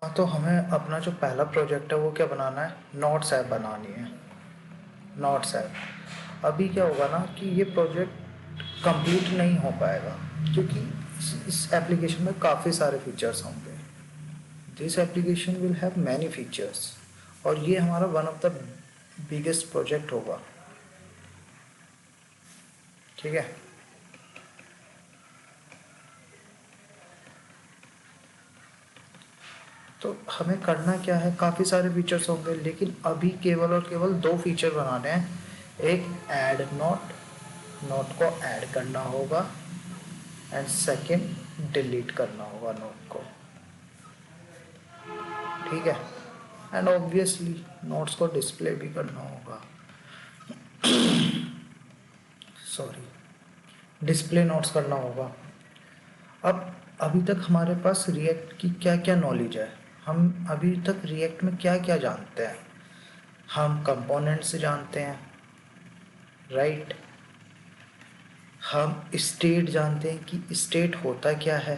हाँ, तो हमें अपना जो पहला प्रोजेक्ट है वो क्या बनाना है, नोट्स ऐप बनानी है। नोट्स ऐप अभी क्या होगा ना कि ये प्रोजेक्ट कंप्लीट नहीं हो पाएगा क्योंकि इस एप्लीकेशन में काफ़ी सारे फीचर्स होंगे। This application will have many features और ये हमारा one of the biggest project होगा। ठीक है। तो हमें करना क्या है, काफ़ी सारे फीचर्स होंगे लेकिन अभी केवल और केवल दो फीचर बनाने हैं। एक ऐड नोट, नोट को ऐड करना होगा एंड सेकंड डिलीट करना होगा नोट को। ठीक है। एंड ऑब्वियसली नोट्स को डिस्प्ले भी करना होगा। सॉरी, डिस्प्ले नोट्स करना होगा। अब अभी तक हमारे पास रिएक्ट की क्या क्या नॉलेज है, हम अभी तक रिएक्ट में क्या क्या जानते हैं। हम कंपोनेंट्स जानते हैं, राइट। हम स्टेट जानते हैं कि स्टेट होता क्या है।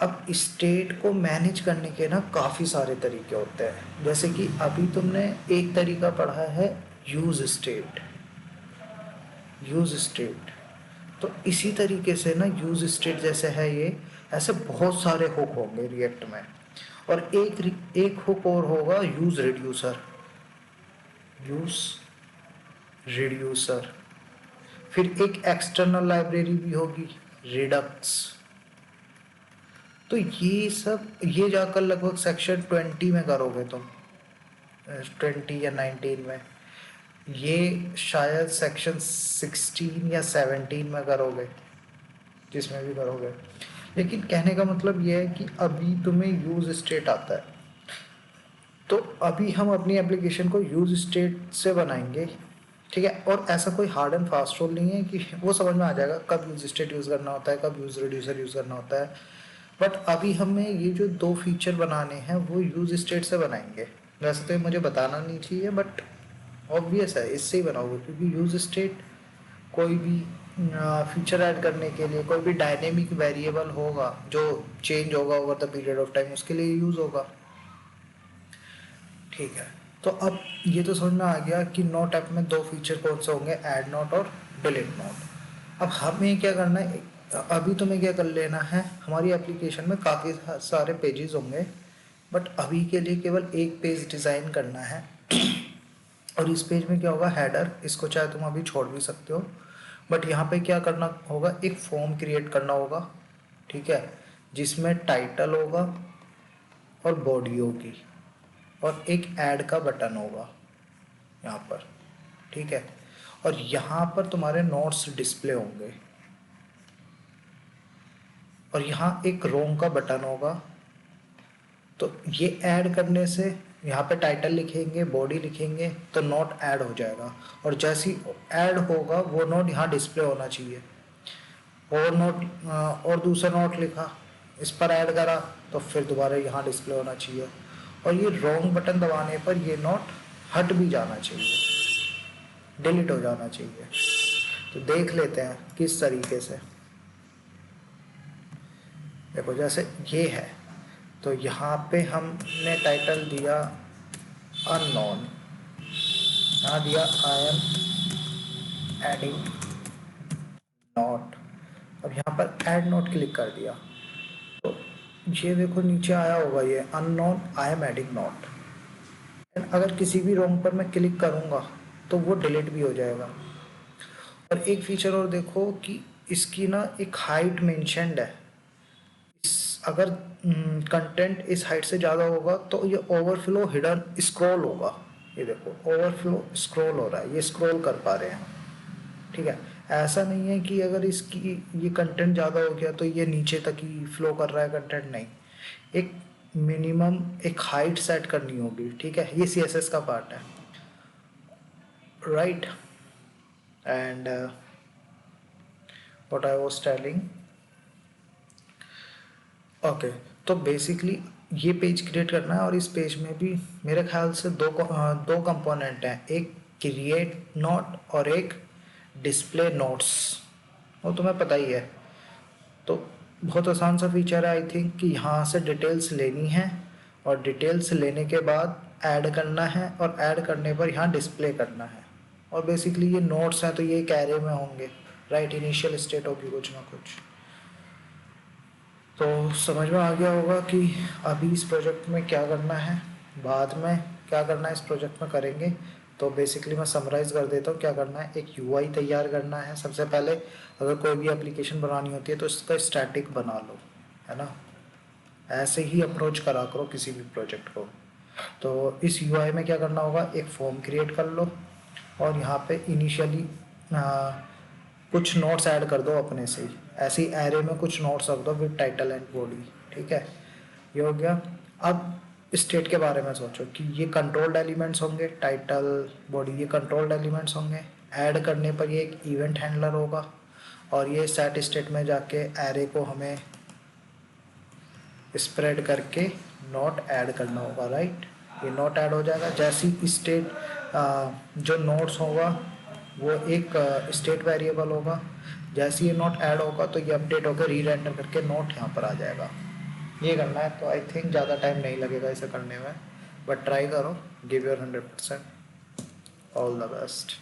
अब स्टेट को मैनेज करने के ना काफ़ी सारे तरीके होते हैं, जैसे कि अभी तुमने एक तरीका पढ़ा है, यूज स्टेट। यूज स्टेट तो इसी तरीके से ना यूज स्टेट जैसे है ये, ऐसे बहुत सारे हुक होंगे रिएक्ट में। और एक हुक और होगा, यूज रिड्यूसर। यूज रिड्यूसर फिर एक एक्सटर्नल लाइब्रेरी भी होगी, रिडक्स। तो ये सब ये जाकर लगभग सेक्शन 20 में करोगे तुम, 20 या 19 में। ये शायद सेक्शन 16 या 17 में करोगे, जिसमें भी करोगे। लेकिन कहने का मतलब ये है कि अभी तुम्हें यूज स्टेट आता है, तो अभी हम अपनी एप्लीकेशन को यूज स्टेट से बनाएंगे। ठीक है। और ऐसा कोई हार्ड एंड फास्ट रूल नहीं है कि वो समझ में आ जाएगा कब यूज स्टेट यूज़ करना होता है, कब यूज रिड्यूसर यूज़ करना होता है। बट अभी हमें ये जो दो फीचर बनाने हैं वो यूज स्टेट से बनाएंगे। वैसे तो ये मुझे बताना नहीं चाहिए बट ऑब्वियस है, इससे ही बनाओगे क्योंकि यूज स्टेट कोई भी फीचर ऐड करने के लिए, कोई भी डायनेमिक वेरिएबल होगा जो चेंज होगा over the period of time, उसके लिए यूज़ होगा। ठीक है। तो अब ये तो समझ में आ गया कि नोट ऐप में दो फीचर कौन से होंगे, ऐड नोट और डिलीट नोट। अब हमें क्या करना है, अभी तुम्हें क्या कर लेना है, हमारी एप्लीकेशन में काफ़ी सारे पेजेस होंगे बट अभी के लिए केवल एक पेज डिज़ाइन करना है। और इस पेज में क्या होगा, हेडर, इसको चाहे तुम अभी छोड़ भी सकते हो। बट यहाँ पे क्या करना होगा, एक फॉर्म क्रिएट करना होगा। ठीक है। जिसमें टाइटल होगा और बॉडी होगी और एक ऐड का बटन होगा यहाँ पर। ठीक है। और यहाँ पर तुम्हारे नोट्स डिस्प्ले होंगे और यहाँ एक रोम का बटन होगा। तो ये ऐड करने से यहाँ पे टाइटल लिखेंगे, बॉडी लिखेंगे तो नोट ऐड हो जाएगा। और जैसे ही ऐड होगा वो नोट यहाँ डिस्प्ले होना चाहिए। और नोट और दूसरा नोट लिखा, इस पर ऐड करा तो फिर दोबारा यहाँ डिस्प्ले होना चाहिए। और ये रॉन्ग बटन दबाने पर ये नोट हट भी जाना चाहिए, डिलीट हो जाना चाहिए। तो देख लेते हैं किस तरीके से। देखो जैसे ये है, तो यहाँ पे हमने टाइटल दिया अननोन, यहाँ दिया आई एम एडिंग नोट। अब यहाँ पर ऐड नोट क्लिक कर दिया तो ये देखो नीचे आया होगा ये unknown I am adding note. अगर किसी भी रोंग पर मैं क्लिक करूँगा तो वो डिलीट भी हो जाएगा। और एक फीचर और देखो कि इसकी ना एक हाइट मेंशनड है। इस अगर कंटेंट इस हाइट से ज़्यादा होगा तो ये ओवरफ्लो हिडन स्क्रॉल होगा। ये देखो ओवरफ्लो स्क्रॉल हो रहा है, ये स्क्रॉल कर पा रहे हैं। ठीक है। ऐसा नहीं है कि अगर इसकी ये कंटेंट ज़्यादा हो गया तो ये नीचे तक ही फ्लो कर रहा है कंटेंट, नहीं। एक मिनिमम एक हाइट सेट करनी होगी। ठीक है। ये CSS का पार्ट है, right. And what I was telling, okay. तो बेसिकली ये पेज क्रिएट करना है और इस पेज में भी मेरे ख्याल से दो कंपोनेंट हैं, एक क्रिएट नोट और एक डिस्प्ले नोट्स। वो तुम्हें पता ही है। तो बहुत आसान सा फीचर है आई थिंक कि यहाँ से डिटेल्स लेनी है और डिटेल्स लेने के बाद ऐड करना है और ऐड करने पर यहाँ डिस्प्ले करना है। और बेसिकली ये नोट्स हैं तो ये एक एरे में होंगे, राइट, इनिशियल स्टेट होगी कुछ ना कुछ। तो समझ में आ गया होगा कि अभी इस प्रोजेक्ट में क्या करना है, बाद में क्या करना है इस प्रोजेक्ट में करेंगे। तो बेसिकली मैं समराइज़ कर देता हूँ क्या करना है। एक यूआई तैयार करना है सबसे पहले। अगर कोई भी एप्लीकेशन बनानी होती है तो इसका स्टैटिक बना लो, है ना। ऐसे ही अप्रोच करा करो किसी भी प्रोजेक्ट को। तो इस यूआई में क्या करना होगा, एक फॉर्म क्रिएट कर लो और यहाँ पे इनिशियली कुछ नोट्स ऐड कर दो अपने से ही, ऐसे ही एरे में कुछ नोट्स रख दो विद टाइटल एंड बॉडी। ठीक है, ये हो गया। अब स्टेट के बारे में सोचो कि ये कंट्रोल्ड एलिमेंट्स होंगे, टाइटल बॉडी ये कंट्रोल्ड एलिमेंट्स होंगे। ऐड करने पर ये एक इवेंट हैंडलर होगा और ये सेट स्टेट में जाके एरे को हमें स्प्रेड करके नोट ऐड करना होगा, राइट। ये नोट ऐड हो जाएगा जैसी स्टेट जो नोट्स होगा वो एक स्टेट वेरिएबल होगा। जैसे ये नोट ऐड होगा तो ये अपडेट होकर री रेंडर करके नोट यहाँ पर आ जाएगा। ये करना है तो आई थिंक ज़्यादा टाइम नहीं लगेगा इसे करने में, बट ट्राई करो, give your 100%। All the best.